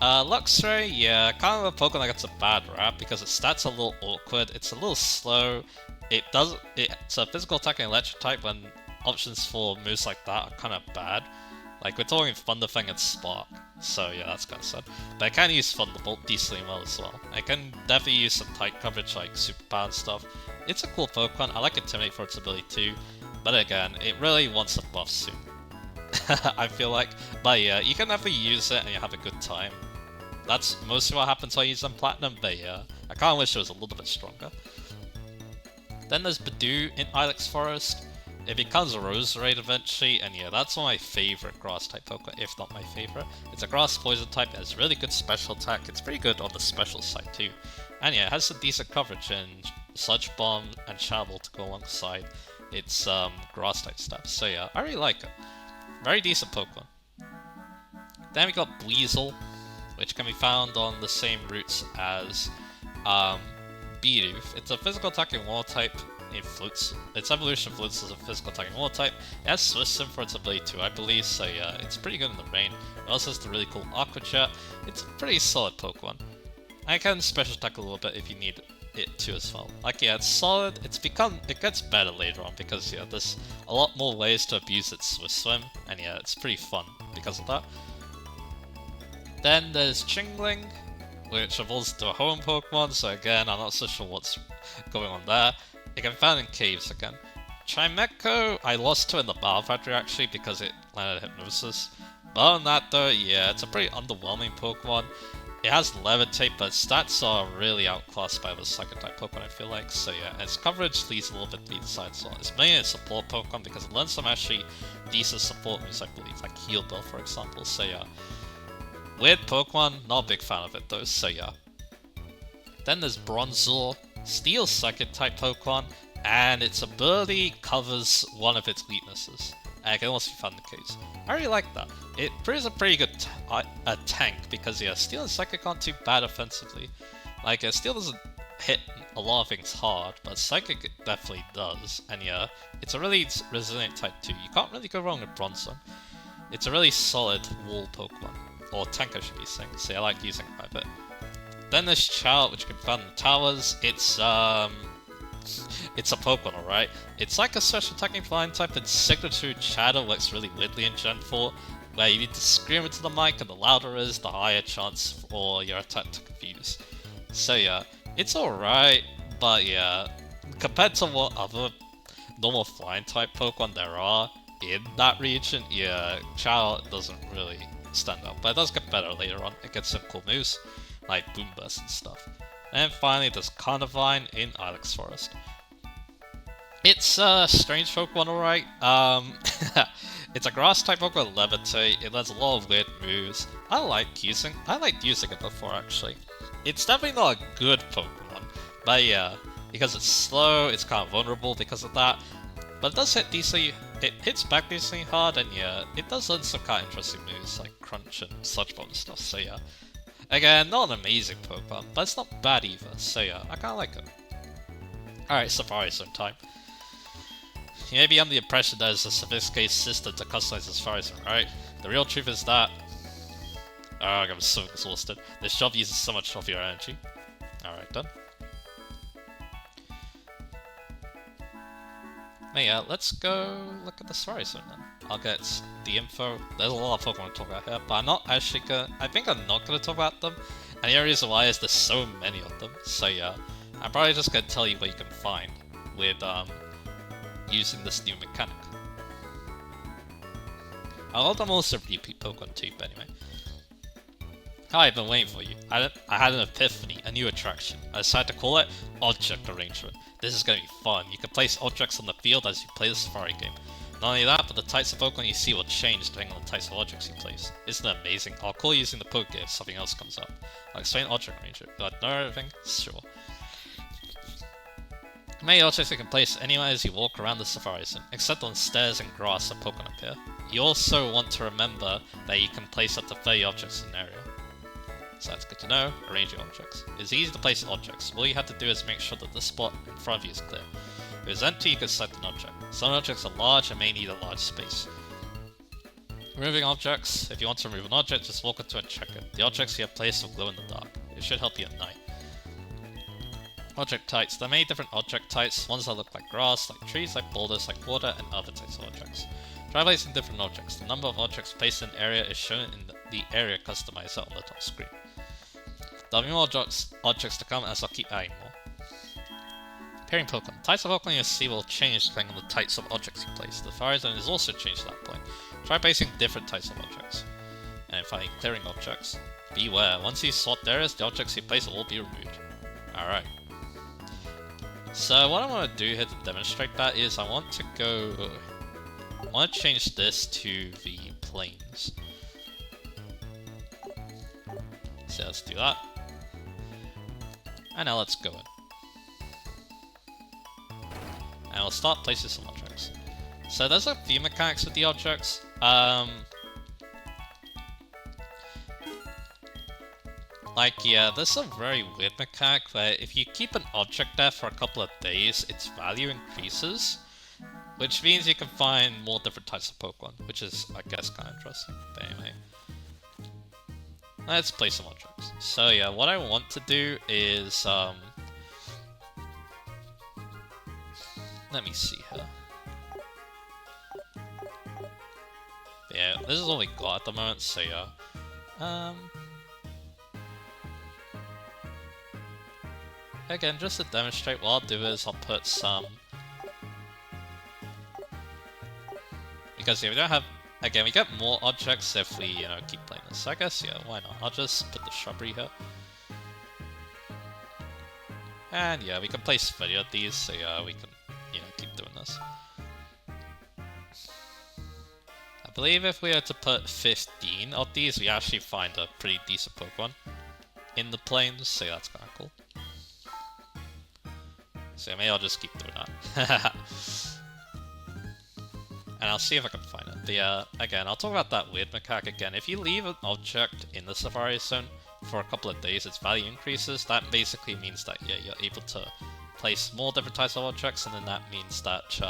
Luxray, yeah, kind of a Pokemon that gets a bad rap because its stats are a little awkward, it's a little slow, it's a physical attacking electric type when options for moves like that are kind of bad. Like, we're talking Thunderfang and Spark, so yeah, that's kind of sad. But I can use Thunderbolt decently well as well. I can definitely use some tight coverage like Superpower and stuff. It's a cool Pokemon, I like Intimidate for its ability too, but again, it really wants a buff soon. I feel like. But yeah, you can definitely use it and you have a good time. That's mostly what happens when I use on Platinum, but yeah, I kinda wish it was a little bit stronger. Then there's Badoo in Ilex Forest. It becomes a Roserade eventually, and yeah, that's one of my favourite Grass-type Pokemon, if not my favourite. It's a Grass Poison type, it has really good special attack, it's pretty good on the special side too. And yeah, it has some decent coverage in Sludge Bomb and Shovel to go alongside its Grass-type stuff, so yeah, I really like it. Very decent Pokemon. Then we got Weasel, which can be found on the same routes as Bidoof. It's a physical attacking water type. It floats. Its evolution floats as a physical attacking water type. It has Swiss Sim for its ability too, I believe, so yeah, it's pretty good in the rain. It also has the really cool Aqua Jet. It's a pretty solid Pokemon. I can special attack a little bit if you need it too as well. Like, yeah, it's solid. It gets better later on because, yeah, there's a lot more ways to abuse its Swiss Swim, and yeah, it's pretty fun because of that. Then there's Chingling, which evolves to a home Pokemon, so again, I'm not so sure what's going on there. It can be found in caves again. Chimecho, I lost to in the Battle Factory actually because it landed Hypnosis. But other than that though, yeah, it's a pretty underwhelming Pokemon. It has Levitate, but its stats are really outclassed by the Psychic type Pokemon, I feel like. So yeah, and its coverage leaves a little bit to be decided. So it's mainly a support Pokemon because it learns some actually decent support moves, I believe, like Heal Bell for example. So yeah, weird Pokemon, not a big fan of it though. So yeah. Then there's Bronzor, Steel Psychic type Pokemon, and its ability covers one of its weaknesses. And it can also be found in the case. I really like that. It is a pretty good tank because yeah, Steel and Psychic aren't too bad offensively. Like Steel doesn't hit a lot of things hard, but Psychic definitely does. And yeah, it's a really resilient type too. You can't really go wrong with Bronzor. It's a really solid wall Pokemon, or tank I should be saying. So yeah, I like using it quite a bit. Then there's Chow, which you can find in the towers. It's a Pokemon, alright? It's like a special attacking flying type, and signature chatter works really weirdly in Gen 4, where you need to scream into the mic, and the louder it is, the higher chance for your attack to confuse. So yeah, it's alright, but yeah, compared to what other normal flying type Pokemon there are in that region, yeah, Chow doesn't really stand out, but it does get better later on. It gets some cool moves, like Boom Burst and stuff. And finally, there's Carnivine in Ilex Forest. It's a strange Pokemon, alright. It's a grass type Pokemon, Levitate. It has a lot of weird moves. I liked using it before actually. It's definitely not a good Pokemon, but yeah, because it's slow, it's kind of vulnerable because of that. But it does hit decently. It hits back decently hard, and yeah, it does learn some kind of interesting moves like Crunch and Sludge Bomb and stuff. So yeah, again, not an amazing Pokemon, but it's not bad either. So yeah, I kind of like it. Alright, Safari Zone time. You may be under the impression that it's a sophisticated system to customize the Safari Zone, right? The real truth is that... Oh, I'm so exhausted. This job uses so much of your energy. Alright, done. But yeah, let's go look at the Safari Zone then. I'll get the info. There's a lot of Pokemon to talk about here, but I'm not actually gonna... I think I'm not gonna talk about them. And the only reason why is there's so many of them. So yeah, I'm probably just gonna tell you what you can find with, using this new mechanic. A lot of them also repeat Pokemon too, but anyway. Hi, I've been waiting for you. I had an epiphany, a new attraction. I decided to call it Object Arrangement. This is going to be fun. You can place objects on the field as you play the Safari game. Not only that, but the types of Pokemon you see will change depending on the types of objects you place. Isn't that amazing? I'll call you using the Poké if something else comes up. I'll explain Object Arrangement. Do I know everything? Sure. Many objects you can place anywhere as you walk around the Safari Zone, except on stairs and grass that Pokemon appear. You also want to remember that you can place up to 30 objects in an area. So that's good to know. Arranging objects. It's easy to place objects. All you have to do is make sure that the spot in front of you is clear. If it's empty, you can select an object. Some objects are large and may need a large space. Removing objects. If you want to remove an object, just walk up to it and check it. The objects you have placed will glow in the dark. It should help you at night. Object types. There are many different object types, ones that look like grass, like trees, like boulders, like water, and other types of objects. Try placing different objects. The number of objects placed in an area is shown in the area customizer on the top screen. There'll be more objects to come as I'll keep adding more. Pairing Pokemon. Types of Pokemon you see will change depending on the types of objects you place. The Safari Zone is also changed at that point. Try placing different types of objects. And finally, clearing objects. Beware, once you sort areas, the objects you place will all be removed. Alright. So what I want to do here to demonstrate that is I want to change this to the plains. So let's do that. And now let's go in. And we'll start placing some objects. So there's a few mechanics with the objects. Like, yeah, there's a very weird mechanic where if you keep an object there for a couple of days, its value increases. Which means you can find more different types of Pokemon, which is, I guess, kind of interesting. But anyway. Let's place some objects. So yeah, what I want to do is, Let me see here. Yeah, this is all we got at the moment, so yeah. Again, just to demonstrate, what I'll do is I'll put some... Because yeah, we don't have... Again, we get more objects if we, you know, keep playing this. So I guess, yeah, why not? I'll just put the shrubbery here. And yeah, we can place 30 of these, so yeah, we can, you know, keep doing this. I believe if we were to put 15 of these, we actually find a pretty decent Pokemon in the plains, so yeah, that's kind of cool. So yeah, maybe I'll just keep doing that. And I'll see if I can find it. But yeah, again, I'll talk about that weird mechanic again. If you leave an object in the Safari Zone for a couple of days, its value increases. That basically means that, yeah, you're able to place more different types of objects, and then that means that,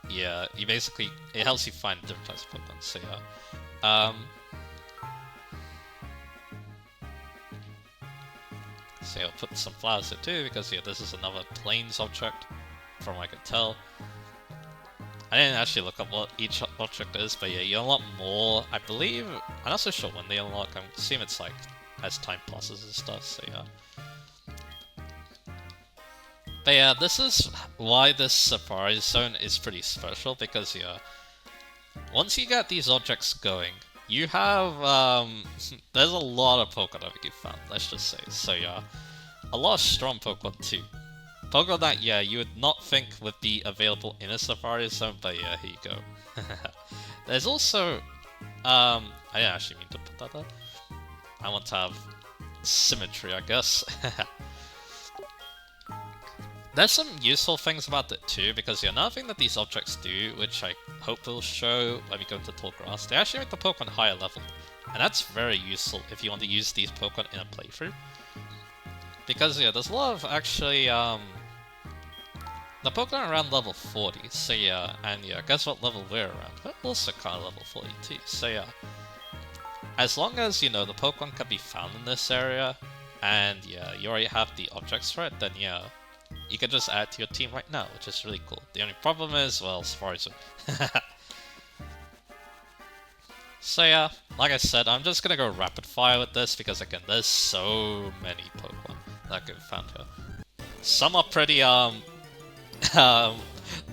yeah, you basically, it helps you find different types of Pokemon, so yeah. So I'll put some flowers there too, because yeah, this is another plains object, from what I could tell. I didn't actually look up what each object is, but yeah, you unlock more, I believe. I'm not so sure when they unlock. I'm assuming it's like as time passes and stuff, so yeah. But yeah, this is why this Safari Zone is pretty special, because yeah, once you get these objects going, you have, there's a lot of Pokemon that you found, let's just say. So yeah, a lot of strong Pokemon too. Pokemon that, yeah, you would not think would be available in a Safari Zone, but yeah, here you go. There's also, I didn't actually mean to put that there. I want to have symmetry, I guess. There's some useful things about it too, because yeah, another thing that these objects do, which I hope will show when we go into tall grass, they actually make the Pokemon higher level. And that's very useful if you want to use these Pokemon in a playthrough. Because yeah, there's a lot of actually, the Pokemon are around level 40, so yeah, and yeah, guess what level we're around? We're also kind of level 42, so yeah. As long as, you know, the Pokemon can be found in this area, and yeah, you already have the objects for it, then yeah, you can just add to your team right now, which is really cool. The only problem is, well, Safari Zone. So yeah, like I said, I'm just gonna go rapid fire with this, because again, there's so many Pokemon that can be found here. Some are pretty,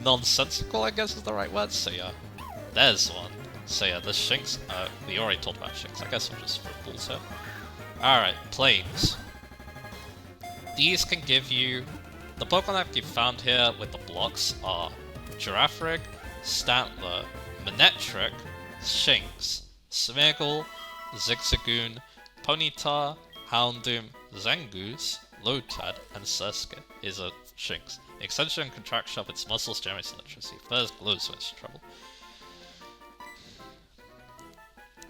nonsensical, I guess is the right word, so yeah. There's one. So yeah, the Shinx, we already talked about Shinx, I guess we'll just throw balls here. Alright, plains. These can give you... The Pokemon that you found here with the blocks are Girafarig, Stantler, Manectric, Shinx, Smeargle, Zigzagoon, Ponyta, Houndoom, Zangoose, Lotad, and Surskit is a Shinx. The extension and contraction of its muscles generates electricity. First glows when it's in trouble.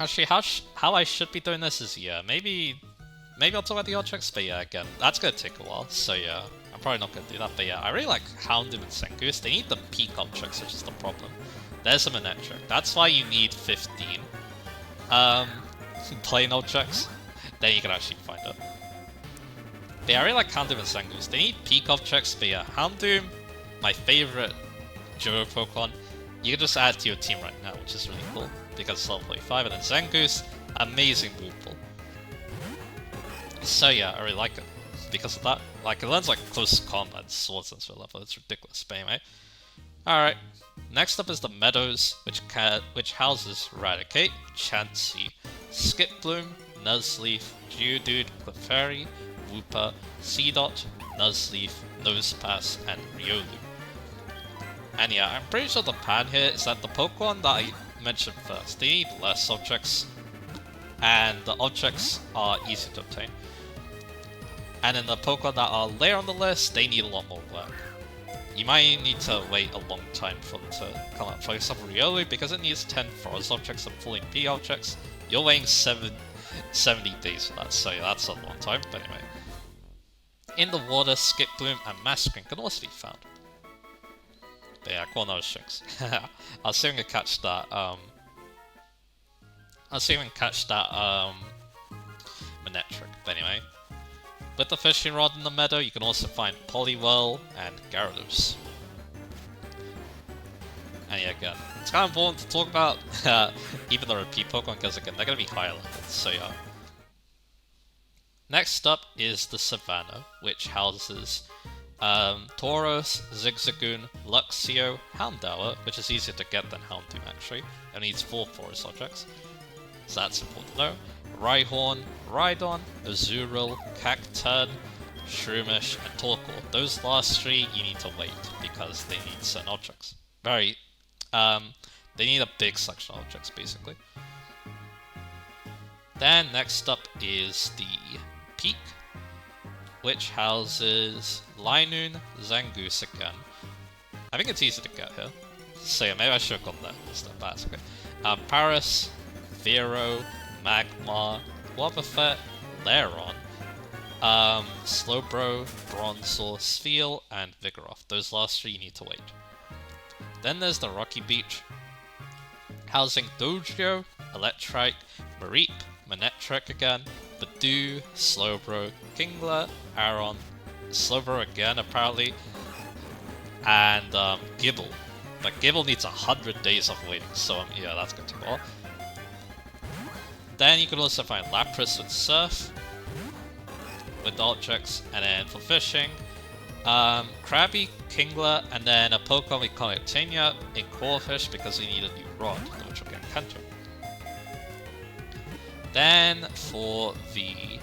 Actually, how I should be doing this is, yeah, maybe I'll talk about the objects, but yeah, again, that's gonna take a while, so yeah, I'm probably not gonna do that, but yeah, I really like Houndoom and Zangoose. They need the peak objects, which is the problem. There's a Manectric. That's why you need 15 plain objects. Then you can actually find it. But yeah, I really like Houndoom and Zangoose. They need peak objects, but yeah, Houndoom, my favorite Johto Pokemon, you can just add to your team right now, which is really cool, because it's level 45, and then Zangoose, amazing move pool. So yeah, I really like it, because of that. Like, it learns like close combat, swords and level, it's ridiculous, but anyway. Alright, next up is the Meadows, which houses Raticate, Chansey, Skiploom, Nuzleaf, Geodude, Clefairy, Wooper, Seedot, Nuzleaf, Nosepass, and Riolu. And yeah, I'm pretty sure the plan here is that the Pokemon that I mentioned first, they need less objects, and the objects are easy to obtain. And then the Pokemon that are later on the list, they need a lot more work. You might need to wait a long time for them to come up. For example, Riolu, because it needs 10 forest objects and full MP objects, you're waiting 70 days for that, so yeah, that's a long time, but anyway. In the water, Skiploom and Masquerain can also be found. But yeah, cool, another Shinx. I was seeing to catch that, Manectric, but anyway. with the fishing rod in the meadow, you can also find Poliwhirl and Gyarados. And yeah, again, it's kind of important to talk about even the repeat Pokemon, because again, they're going to be higher level, so yeah. Next up is the Savannah, which houses Tauros, Zigzagoon, Luxio, Houndour, which is easier to get than Houndoom actually, and needs 4 forest objects, so that's important to know. Rhyhorn, Rhydon, Azurill, Cacturn, Shroomish, and Torkoal. Those last 3 you need to wait, because they need certain objects. They need a big selection of objects, basically. Then next up is the Peak, which houses Linoon, Zangoose again. I think it's easy to get here. So yeah, maybe I should have gone there instead, but that's okay. Paris, Vero, Magmar, Wobbuffet, Lairon, Slowbro, Bronzor, Spheal, and Vigoroth. Those last 3 you need to wait. Then there's the Rocky Beach, housing Dojo, Electrike, Mareep, Manectric again, Badoo, Slowbro, Kingler, Aron, Slowbro again apparently, and Gibble. But Gibble needs 100 days of waiting, so yeah, that's going to take a while. Then you can also find Lapras with Surf, with the objects, and then for fishing, Krabby, Kingler, and then a Pokemon we can't obtain yet in Corphish because we need a new rod, which will get Kanto. Then for the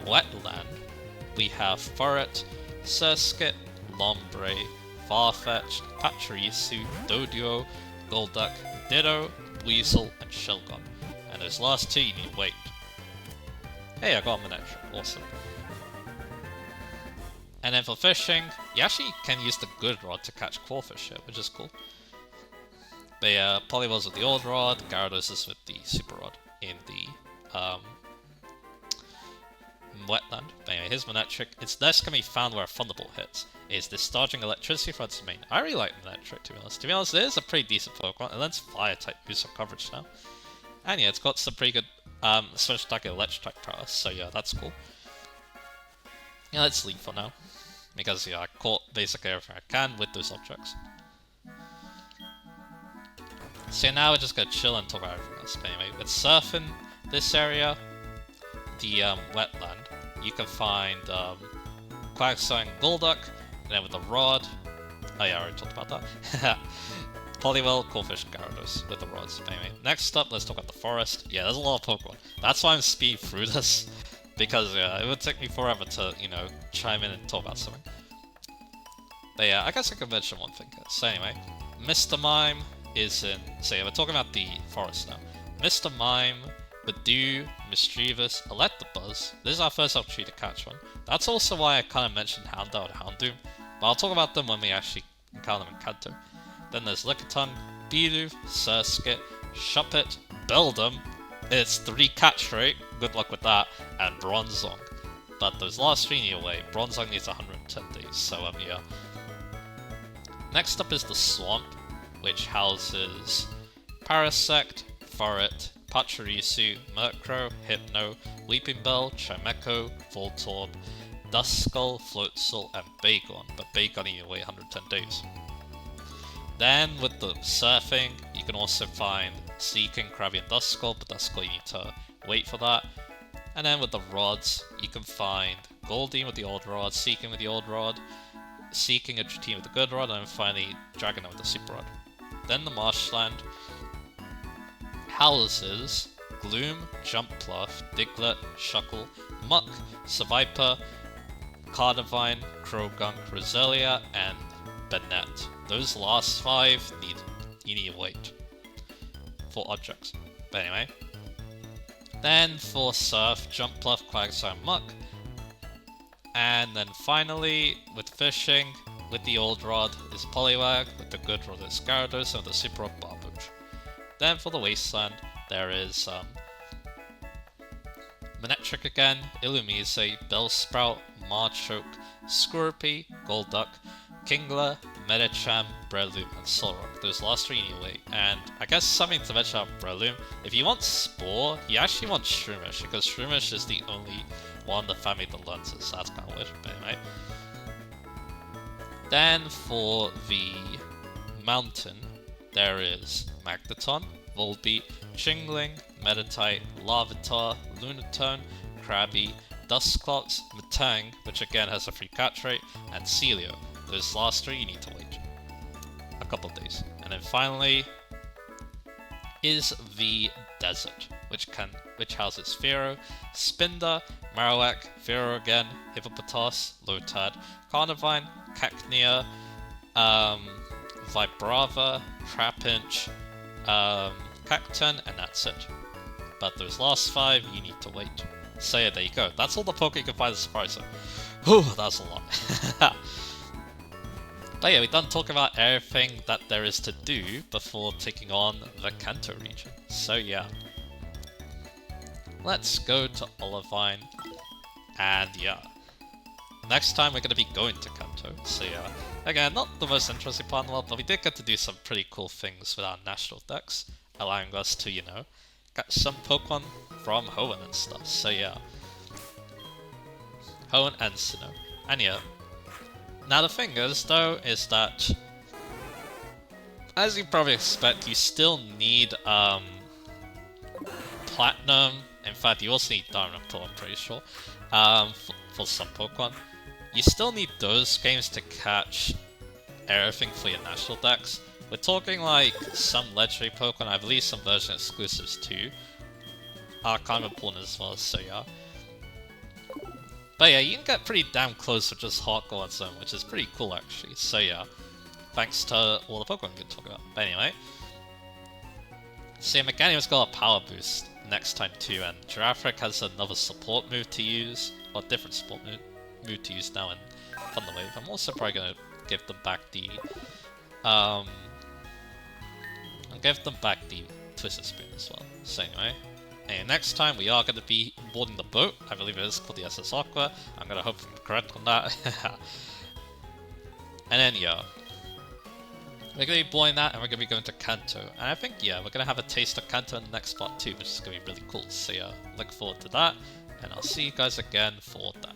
wetland, we have Furret, Surskit, Lombre, Farfetch'd, Pachirisu, Doduo, Golduck, Ditto, Weasel, and Shelgon. And those last 2 you need to wait. Hey, I got a Manectric, awesome. And then for fishing, you actually can use the good rod to catch Clawfish here, which is cool. But yeah, Poliwhirl's with the old rod, Gyarados is with the super rod in the wetland. But anyway, here's Manectric. Its nest can be found where a Thunderbolt hits. It's discharging electricity from its main. I really like Manectric, to be honest. To be honest, it is a pretty decent Pokemon. It lends fire type boost of coverage now. And yeah, it's got some pretty good special attack and electric type prowess, so yeah, that's cool. Yeah, let's leave for now. Because yeah, I caught basically everything I can with those objects. So now we're just gonna chill and talk about everything else. But anyway, with surfing this area, the wetland, you can find Quagsire and Golduck, and then with the rod, oh yeah, I already talked about that. Poliwhirl, Corphish, Gyarados with the rods. But anyway, next up, let's talk about the forest. Yeah, there's a lot of Pokemon. That's why I'm speeding through this. Because yeah, it would take me forever to, you know, chime in and talk about something. But yeah, I guess I could mention one thing here. So anyway, Mr. Mime is in... So yeah, we're talking about the forest now. Mr. Mime, Badoo, Mischievous, Electabuzz. This is our first opportunity to catch one. That's also why I kind of mentioned Houndour and Houndoom. But I'll talk about them when we actually encounter them in Kanto. Then there's Lickitung, Bidoof, Surskit, Shuppet, Beldum. It's 3 catch rate, good luck with that, and Bronzong. But those last 3 need away. Bronzong needs 110 days, so yeah. Next up is the Swamp, which houses Parasect, Furret, Pachirisu, Murkrow, Hypno, Weeping Bell, Chimecho, Voltorb, Duskull, Floatzel, and Bagon, but Bagon need away 110 days. Then with the surfing, you can also find Seeking, Krabby, and Duskull, but Duskull you need to wait for that. And then with the rods, you can find Goldeen with the old rod, Seeking with the old rod, Seeking a team with the good rod, and then finally Dragonite with the super rod. Then the marshland houses Gloom, Jumpluff, Diglett, Shuckle, Muck, Seviper, Cardivine, Krogunk, Roselia, and Bennett. Those last 5 you need to wait for objects. But anyway. Then for Surf, Jumpluff, Quagsire, Muck. And then finally, with fishing, with the old rod is Poliwag, with the good rod is Gyarados, and the super rod Barboach. Then for the wasteland, there is Manectric again, Illumise, Bellsprout, Machoke, Scorpy, Golduck, Kingler, Medicham, Breloom, and Solrock. Those last 3 anyway. And I guess something to mention about Breloom, if you want Spore, you actually want Shroomish, because Shroomish is the only one of the family that learns it, so that's kind of weird, but anyway. Then for the mountain, there is Magneton, Volbeat, Chingling, Meditite, Larvitar, Lunatone, Krabby, Dusclops, Metang, which again has a free catch rate, and Celio. Those last three you need to wait a couple days. And then finally is the desert, which houses Fearow, Spinder, Marowak, Fearow again, Hippopotas, Lotad, Carnivine, Cacnea, Vibrava, Trapinch, Cacturne, and that's it. But those last 5 you need to wait. So yeah, there you go. That's all the Poké you can find as Surprise. Whew, that's a lot. But yeah, we're done talking about everything that there is to do before taking on the Kanto region. So yeah. Let's go to Olivine. And yeah. Next time we're going to be going to Kanto. So yeah. Again, not the most interesting part in the world, but we did get to do some pretty cool things with our national decks, allowing us to, you know, get some Pokemon from Hoenn and stuff. So yeah. Hoenn and Sinnoh. And yeah. Now the thing is, though, is that, as you probably expect, you still need Platinum. In fact, you also need Diamond and Pearl, I'm pretty sure, for some Pokemon. You still need those games to catch everything for your national decks. We're talking like some legendary Pokemon, I believe some version exclusives too, are kind of important as well, so yeah. But yeah, you can get pretty damn close with just HeartGold on its own, which is pretty cool actually. So yeah, thanks to all the Pokemon we can talk about. But anyway, so yeah, Meganium's got a power boost next time too, and Girafarig has another support move to use, or different support move to use now in Thunder Wave. I'm also probably gonna give them back the I'll give them back the Twisted Spoon as well. So anyway. And next time we are going to be boarding the boat. I believe it is called the SS Aqua. I'm going to hope I'm correct on that. And then yeah, we're going to be boarding that and we're going to be going to Kanto. And I think yeah, we're going to have a taste of Kanto in the next part too, which is going to be really cool. So yeah, look forward to that. And I'll see you guys again for that.